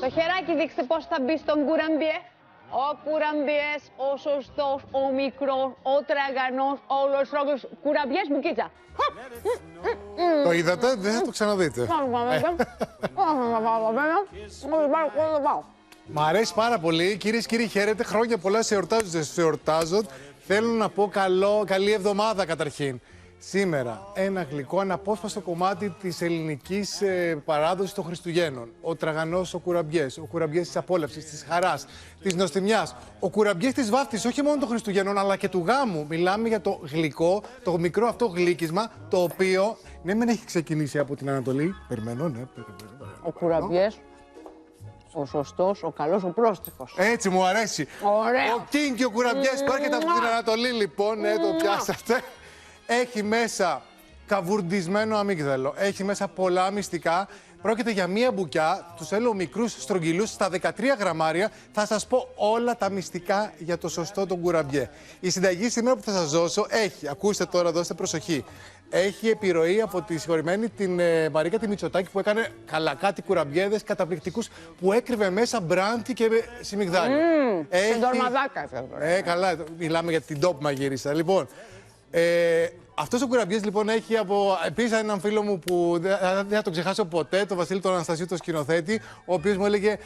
Το χεράκι δείξτε πώς θα μπει στον κουραμπιέ. Ο κουραμπιές, ο σωστός, ο μικρός, ο τραγανός, ο ολοσρόγγυλος. Κουραμπιές μπουκίτσα. Το είδατε, δεν θα το ξαναδείτε. Μ' αρέσει πάρα πολύ. Κυρίες και κύριοι, χαίρετε. Χρόνια πολλά σε εορτάζονται. Θέλω να πω καλή εβδομάδα καταρχήν. Σήμερα ένα γλυκό αναπόσπαστο κομμάτι της ελληνικής παράδοσης των Χριστουγέννων. Ο τραγανός, ο κουραμπιές της απόλαυσης, της χαράς, της νοστιμιάς. Ο κουραμπιές της βάφτισης, όχι μόνο των Χριστουγέννων, αλλά και του γάμου. Μιλάμε για το γλυκό, το μικρό αυτό γλύκισμα, το οποίο ναι, μεν έχει ξεκινήσει από την Ανατολή. Περιμένω, ναι. Ο κουραμπιές, ο σωστός, ο καλός, ο πρόστιχος. Έτσι μου αρέσει. Ωραίο. Ο Κίνγκ και ο κουραμπιές που έρχεται από την Ανατολή, λοιπόν, ναι, το πιάσατε. Έχει μέσα καβουρντισμένο αμύγδαλο, έχει μέσα πολλά μυστικά. Πρόκειται για μία μπουκιά, τους θέλω μικρούς στρογγυλούς, στα 13 γραμμάρια. Θα σας πω όλα τα μυστικά για το σωστό τον κουραμπιέ. Η συνταγή σήμερα που θα σας δώσω έχει, ακούστε τώρα, δώστε προσοχή, έχει επιρροή από τη συγχωρημένη την Μαρίκα τη Μητσοτάκη που έκανε κάτι κουραμπιέδες καταπληκτικούς που έκρυβε μέσα μπράντι και σιμιγδάλι. Στην τορμαδάκα. Καλά, μιλάμε για την top μαγείρισα. Λοιπόν, αυτός ο κουραμπιές λοιπόν έχει από επίσης έναν φίλο μου που δεν θα τον ξεχάσω ποτέ, τον Βασίλη τον Αναστασίου, τον σκηνοθέτη, ο οποίος μου έλεγε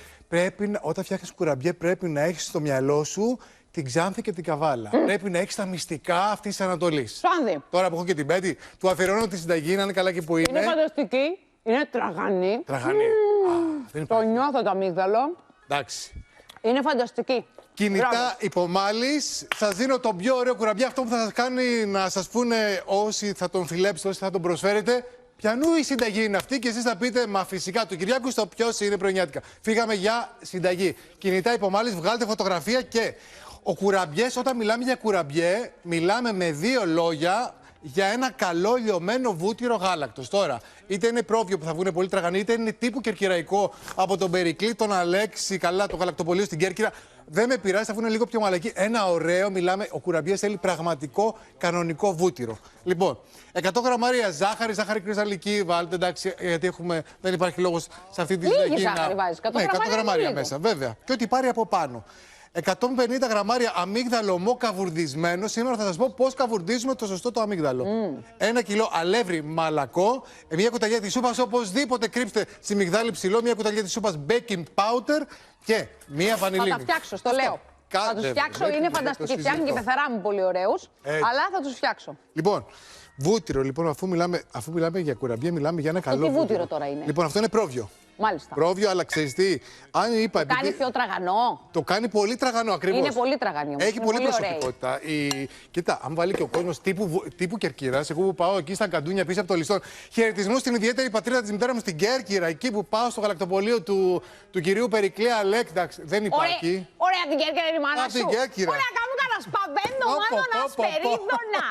όταν φτιάχνεις κουραμπιέ πρέπει να έχεις στο μυαλό σου την Ξάνθη και την Καβάλα. Πρέπει να έχεις τα μυστικά αυτής της Ανατολής. Σάνδη. Τώρα που έχω και την Πέτη, του αφιερώνω τη συνταγή, να είναι καλά και που είναι. Είναι φανταστική, είναι τραγανή. Τραγανή. Το νιώθω το αμύγδαλο. Εντάξει. Είναι φανταστική. Κινητά υπομάλης, σας δίνω τον πιο ωραίο κουραμπιέ, αυτό που θα σας κάνει να σας πούνε όσοι θα τον φιλέψετε, όσοι θα τον προσφέρετε. Ποιανού η συνταγή είναι αυτή και εσείς θα πείτε, μα φυσικά του Κυριάκου στο ποιος είναι πρωινιάτικα. Φύγαμε για συνταγή. Κινητά υπομάλης, βγάλτε φωτογραφία και ο κουραμπιές, όταν μιλάμε για κουραμπιέ, μιλάμε με δύο λόγια για ένα καλό λιωμένο βούτυρο γάλακτος. Τώρα, είτε είναι πρόβιο που θα βγουν πολύ τραγανοί, είτε είναι τύπου κερκυραϊκό από τον Περικλή, τον Αλέξη, καλά το γαλακτοπολείο στην Κέρκυρα. Δεν με πειράζει, θα βγουν λίγο πιο μαλακοί. Ένα ωραίο, μιλάμε, ο κουραμπιές θέλει πραγματικό κανονικό βούτυρο. Λοιπόν, 100 γραμμάρια ζάχαρη κρυσταλλική, βάλτε εντάξει, γιατί δεν υπάρχει λόγος σε αυτή τη συνταγή. Λίγη ζάχαρη βάζεις, 100 γραμμάρια μέσα, βέβαια. Και ό,τι πάρει από πάνω. 150 γραμμάρια αμύγδαλο ομό καβουρδισμένο. Σήμερα θα σας πω πώς καβουρδίζουμε το σωστό το αμύγδαλο. 1 κιλό αλεύρι μαλακό. Μια κουταλιά της σούπας, οπωσδήποτε κρύψτε στη μυγδάλι ψηλό. Μια κουταλιά της σούπας baking powder και μια βανιλίνη. Θα τα φτιάξω, στο λέω. Θα τους φτιάξω, είναι φανταστική. Φτιάχνει και η πεθερά μου πολύ ωραίους, αλλά θα τους φτιάξω. Λοιπόν, βούτυρο, λοιπόν, αφού μιλάμε για κουραμπιέ, μιλάμε για ένα καλό βούτυρο. Τι βούτυρο τώρα είναι? Λοιπόν, αυτό είναι πρόβιο. Μάλιστα. Πρόβιο, αλλά ξέρεις τι, αν είπα. Το κάνει πιο τραγανό. Το κάνει πολύ τραγανό, ακριβώς. Είναι πολύ τραγανό. Έχει πολύ προσωπικότητα. Κοίτα, αν βάλει και ο κόσμος τύπου Κερκύρας, εγώ που πάω εκεί στα Καντούνια πίσω από το Λιστόν, χαιρετισμού στην ιδιαίτερη πατρίδα της μητέρας μου στην Κέρκυρα, εκεί που πάω στο γαλακτοπολείο του κυρίου Περικλή Αλέκταξ. Δεν υπάρχει. Ωραία, την Κέρκυρα είναι η μάνα σου. Ωραία, κάνουν κανένα σπαμπέντο, μάλλον ασπερίδωνα.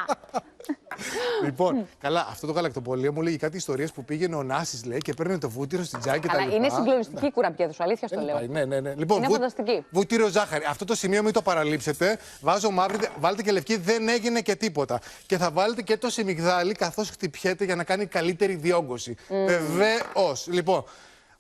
Λοιπόν, καλά, αυτό το γαλακτοπολείο μου λέγει κάτι ιστορίες που πήγαινε ο Νάσης, λέει, και παίρνει το βούτυρο στην τσάκη και τα λοιπά. Είναι συγκλονιστική η κουραμπιέ του, αλήθεια στο λέω. Ναι. Λοιπόν, είναι φανταστική. Βούτυρο ζάχαρη. Αυτό το σημείο μην το παραλείψετε. Βάζω μαύρη, βάλτε και λευκή, δεν έγινε και τίποτα. Και θα βάλετε και το σιμιγδάλι καθώς χτυπιέται για να κάνει καλύτερη διόγκωση. Βεβαίως. Λοιπόν,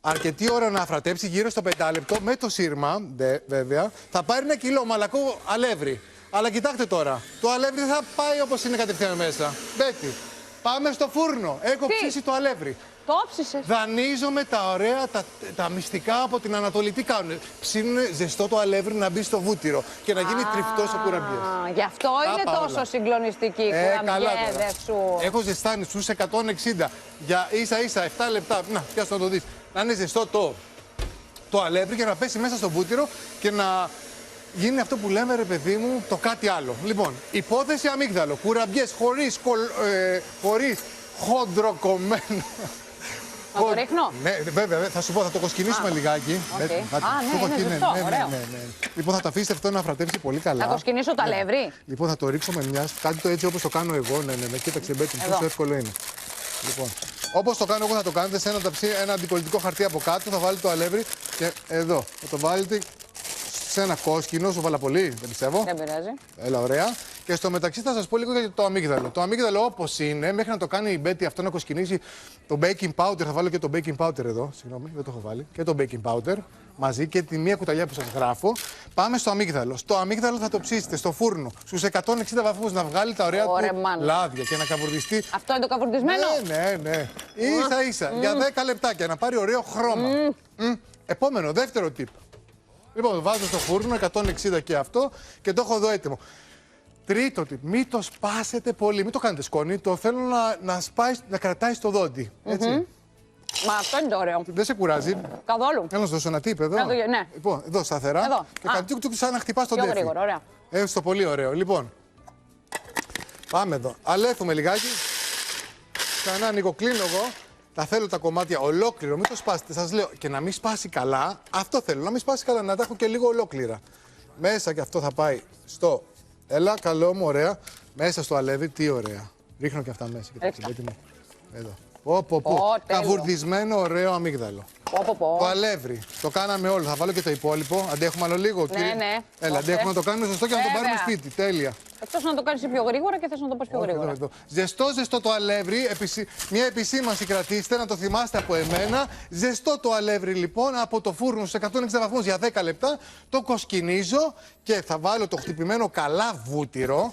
αρκετή ώρα να αφρατέψει, γύρω στο 5 λεπτό, με το σύρμα, βέβαια. Θα πάρει 1 κιλό μαλακό αλεύρι. Αλλά κοιτάξτε τώρα, το αλεύρι δεν θα πάει όπως είναι κατευθείαν μέσα. Μπέτη, πάμε στο φούρνο. Έχω ψήσει το αλεύρι. Το όψισες. Δανείζομαι τα ωραία, τα μυστικά από την Ανατολή. Τι κάνουν, ψήνουν ζεστό το αλεύρι να μπει στο βούτυρο και να γίνει τριφτός ο κουραμπιές. Γι' αυτό είναι τόσο συγκλονιστική η κουραμπιέδε σου. Έχω ζεστάνει στους 160 για ίσα 7 λεπτά. Να, πιάσω να το δεις. Να είναι ζεστό το αλεύρι και να πέσει μέσα στο βούτυρο και να γίνει αυτό που λέμε, ρε παιδί μου, το κάτι άλλο. Λοιπόν, υπόθεση αμύγδαλο. Κουραμπιές χωρίς χοντροκομμένο. Θα το ρίχνω. Ναι, βέβαια, θα σου πω, θα το κοσκινήσουμε λιγάκι. Ναι. Λοιπόν, θα το αφήσετε αυτό να φρατέψει πολύ καλά. Θα το σκινήσω το αλεύρι. Λοιπόν, θα το ρίξω με μια. Κάντε το έτσι όπως το κάνω εγώ. Ναι. Κοίταξε, Μπέτη, πόσο εύκολο είναι. Λοιπόν, όπως το κάνω εγώ, θα το κάνετε σε ένα αντιπολιτικό χαρτί από κάτω. Θα βάλετε το αλεύρι και εδώ. Θα το βάλετε σε ένα κόσκινο. Σου βάλα πολύ, δεν πιστεύω. Δεν πειράζει. Έλα, ωραία. Και στο μεταξύ θα σας πω λίγο για το αμύγδαλο. Το αμύγδαλο όπως είναι, μέχρι να το κάνει η Μπέτη αυτό να κοσκινήσει το baking powder. Θα βάλω και το baking powder εδώ. Συγγνώμη, δεν το έχω βάλει. Και το baking powder. μαζί και τη μία κουταλιά που σας γράφω. Πάμε στο αμύγδαλο. Στο αμύγδαλο θα το ψήσετε στο φούρνο στους 160 βαθμούς να βγάλει τα ωραία του λάδια και να καβουρδιστεί. Αυτό είναι το καβουρδισμένο? Ναι. Ίσα-ίσα για 10 λεπτάκια να πάρει ωραίο χρώμα. Επόμενο, δεύτερο tip. Λοιπόν, βάζω στο φούρνο 160 και αυτό και το έχω εδώ έτοιμο. Τρίτο tip, μην το σπάσετε πολύ, μην το κάνετε σκόνη, το θέλω να κρατάει στο δόντι. Έτσι. Μα αυτό είναι το ωραίο. Δεν σε κουράζει? Καθόλου. Θέλω να σου δώσω ένα tip εδώ. Ναι. Λοιπόν, εδώ σταθερά. Εδώ. Και κάνει τσουκ σαν να χτυπάς τον Πιο τέφι. γρήγορα, ωραία. Στο πολύ ωραίο. Λοιπόν, πάμε εδώ. Αλέθουμε λιγάκι. Ξανά ανοίγω, κλείνω εγώ. Τα θέλω τα κομμάτια ολόκληρο, μην το σπάσετε. Σας λέω και να μην σπάσει καλά. Αυτό θέλω, να μην σπάσει καλά, να τα έχω και λίγο ολόκληρα. Μέσα και αυτό θα πάει στο. Έλα, καλό μου, ωραία. Μέσα στο αλεύρι, τι ωραία. Ρίχνω και αυτά μέσα. Εδώ. Καβουρδισμένο ωραίο αμύγδαλο. Το αλεύρι. Το κάναμε όλο. Θα βάλω και το υπόλοιπο. Αντέχουμε άλλο λίγο. Ναι. Έλα, αντέχουμε να το κάνουμε σωστό και να το πάρουμε σπίτι. Τέλεια. Εκτός να το κάνεις πιο γρήγορα και θες να το πας πιο γρήγορα. Ζεστό το αλεύρι. Μια επισήμανση κρατήστε, να το θυμάστε από εμένα. Ζεστό το αλεύρι λοιπόν από το φούρνο στους 160 βαθμούς για 10 λεπτά. Το κοσκινίζω και θα βάλω το χτυπημένο καλά βούτυρο.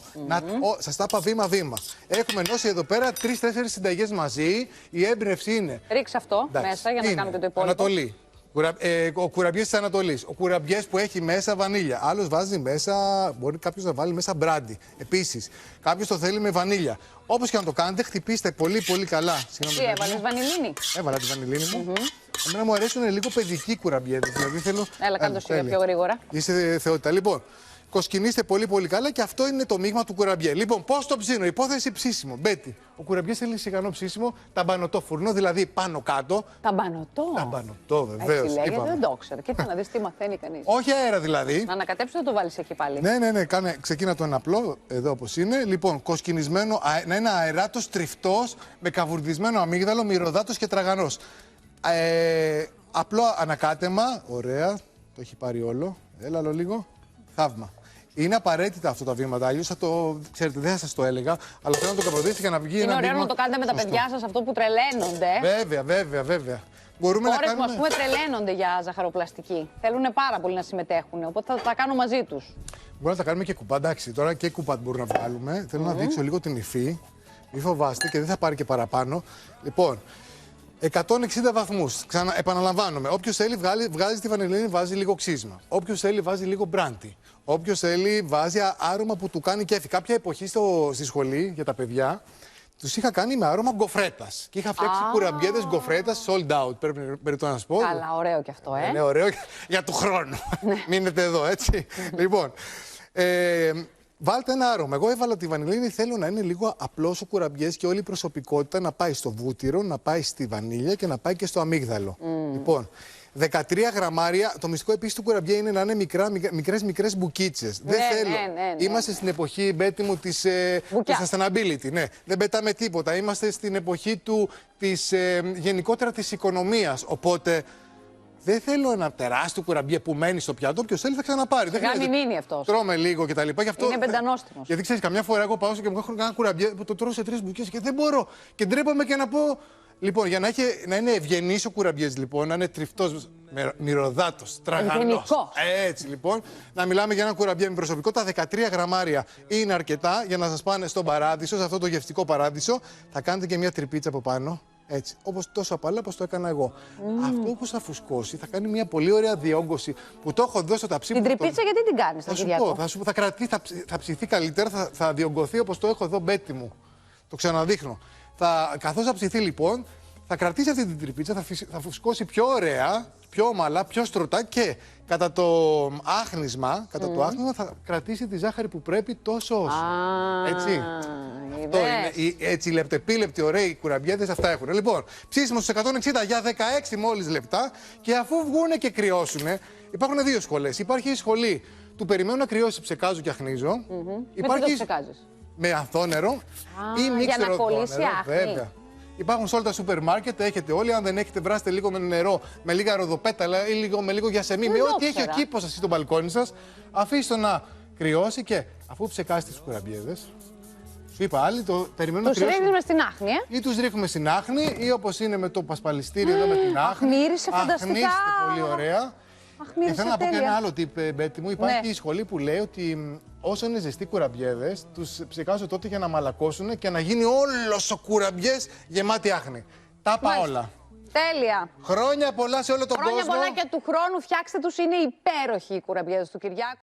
Σας τα είπα βήμα-βήμα. Έχουμε ενώσει εδώ πέρα 3-4 συνταγές μαζί. Η έμπνευση είναι. Ρίξε αυτό μέσα για να κάνουμε και το υπόλοιπο. Ανατολή. Ο κουραμπιές της Ανατολής. Ο κουραμπιές που έχει μέσα βανίλια. Άλλος βάζει μέσα, μπορεί κάποιος να βάλει μέσα μπράντι. Επίσης, κάποιος το θέλει με βανίλια. Όπως και να το κάνετε, χτυπήστε πολύ καλά. Τι έβαλες, βανιλίνη? Έβαλα τη βανιλίνη μου. Εμένα μου αρέσουν λίγο παιδικοί κουραμπιέδες. Δηλαδή θέλω. Έλα, κάνε το σίγουρα πιο γρήγορα. Είσαι θεότητα. Λοιπόν, κοσκινήστε πολύ καλά και αυτό είναι το μείγμα του κουραμπιέ. Λοιπόν, πώς το ψήνω, υπόθεση ψήσιμο. Μπέτη. Ο κουραμπιές θέλει σιγανό ψήσιμο, ταμπανωτό φουρνό, δηλαδή πάνω κάτω. Ταμπανωτό, βεβαίως. Έτσι λέγεται, δεν το ξέρω. Κοίτα να δεις τι μαθαίνει κανείς. Όχι αέρα δηλαδή. Να ανακατέψεις, δεν το βάλεις εκεί πάλι. Ναι, ξεκίνα το ένα απλό, εδώ όπως είναι. Λοιπόν, κοσκινισμένο, να είναι αεράτος, τριφτός, με καβουρδισμένο αμύγδαλο, μυρωδάτος και τραγανός. Απλό ανακάτεμα, ωραία, το έχει πάρει όλο. Έλα άλλο λίγο. Θαύμα. Είναι απαραίτητα αυτά τα βήματα, αλλιώς θα το ξέρετε, δεν θα σας το έλεγα, αλλά θέλω να το καβουρδίσετε για να βγει ένα ωραίο βήμα. να το κάνετε με τα παιδιά σας, αυτό που τρελαίνονται. Βέβαια. Μπορούμε να κάνουμε. Μου, ας πούμε, τρελαίνονται για ζαχαροπλαστική. Θέλουν πάρα πολύ να συμμετέχουν, οπότε θα τα κάνω μαζί τους. Μπορούμε να τα κάνουμε και κουπά, εντάξει, τώρα και κουπά μπορούμε να βγάλουμε. Θέλω να δείξω λίγο την υφή. Μη φοβάστε και δεν θα πάρει και παραπάνω. Λοιπόν, 160 βαθμούς. Επαναλαμβάνομαι. Όποιος θέλει βγάζει τη βανιλίνη, βάζει λίγο ξύσμα. Όποιος θέλει βάζει λίγο μπράντι. Όποιος θέλει βάζει άρωμα που του κάνει κέφι. Κάποια εποχή στη σχολή για τα παιδιά τους είχα κάνει με άρωμα γκοφρέτας. Και είχα φτιάξει κουραμπιέδες γκοφρέτας sold out. Πρέπει να σας πω. Καλά, ωραίο κι αυτό, Είναι ωραίο για του χρόνου. Μείνετε εδώ, έτσι. Λοιπόν. Βάλτε ένα άρωμα. Εγώ έβαλα τη βανιλίνη. Θέλω να είναι λίγο απλός ο κουραμπιές και όλη η προσωπικότητα να πάει στο βούτυρο, να πάει στη βανίλια και να πάει και στο αμύγδαλο. Λοιπόν, 13 γραμμάρια. Το μυστικό επίσης του κουραμπιέ είναι να είναι μικρές μπουκίτσες. Δεν θέλω. Ναι. Είμαστε στην εποχή, Μπέτη μου, της sustainability. Ναι. Δεν πετάμε τίποτα. Είμαστε στην εποχή γενικότερα της οικονομίας. Οπότε. Δεν θέλω ένα τεράστιο κουραμπιέ που μένει στο πιάτο. Όποιος θέλει θα ξαναπάρει. Δεν χρειάζεται. Μείνει αυτός. Τρώμε λίγο κτλ. Είναι πεντανόστιμος. Γιατί ξέρεις, καμιά φορά εγώ πάω και μου έχω ένα κουραμπιέ που το τρώω σε 3 μπουκές και δεν μπορώ. Και ντρέπομαι και να πω. Λοιπόν, για να είναι ευγενής ο κουραμπιές, λοιπόν, να είναι τριφτός, μυρωδάτος, τραγανός. Έτσι λοιπόν, να μιλάμε για ένα κουραμπιέ με προσωπικότητα. 13 γραμμάρια είναι αρκετά για να σας πάνε στον παράδεισο, σε αυτό το γευστικό παράδεισο. Θα κάνετε και μια τρυπίτσα από πάνω. Έτσι, τόσο απαλά όπως το έκανα εγώ. Αυτό όπως θα φουσκώσει θα κάνει μια πολύ ωραία διόγκωση που το έχω δώσει στο ταψί. Την τρυπίτσα γιατί την κάνεις, θα ψηθεί καλύτερα, θα διόγκωθεί όπως το έχω εδώ, Μπέτη μου. Το ξαναδείχνω. Καθώς θα ψηθεί λοιπόν, θα κρατήσει αυτή την τρυπίτσα, θα φουσκώσει πιο ωραία, πιο ομαλά, πιο στρωτά και κατά το άχνισμα, θα κρατήσει τη ζάχαρη που πρέπει τόσο όσο. Έτσι. Αυτό είναι. Έτσι, λεπτεπίλεπτοι, ωραίοι κουραμπιέδες, αυτά έχουν. Λοιπόν, ψήσιμο στους 160 για 16 μόλις λεπτά και αφού βγούνε και κρυώσουνε, υπάρχουν δύο σχολές. Υπάρχει η σχολή του περιμένω να κρυώσει, ψεκάζω και αχνίζω. Υπάρχει... Με τι το ψεκάζεις? Με ανθόνερο ή μίξερο νερό. Βέβαια. Υπάρχουν σε όλα τα σούπερ μάρκετ, έχετε όλοι. Αν δεν έχετε, βράστε λίγο με νερό, με λίγα ροδοπέταλα ή με λίγο γιασεμί, με ό,τι έχει ο κήπος σας στο μπαλκόνι σας. Αφήστε το να κρυώσει και αφού ψεκάσετε τους κουραμπιέδες, σου είπα άλλοι, το περιμένουν να κρυώσουν. Τους ρίχνουμε στην άχνη, Ή τους ρίχνουμε στην άχνη, ή όπως είναι με το πασπαλιστήρι εδώ με την άχνη. Μύρισε φανταστικά. Αχνίστε πολύ ωραία. Θέλω να πω και ένα άλλο tip, Μπέτη μου. Υπάρχει η σχολή που λέει ότι όσο είναι ζεστοί κουραμπιέδες, τους ψεκάζω τότε για να μαλακώσουν και να γίνει όλος ο κουραμπιές γεμάτη άχνη. Τα είπα όλα. Τέλεια. Χρόνια πολλά σε όλο τον κόσμο. Χρόνια πολλά και του χρόνου φτιάξτε τους, είναι υπέροχοι οι κουραμπιέδες του Κυριάκου.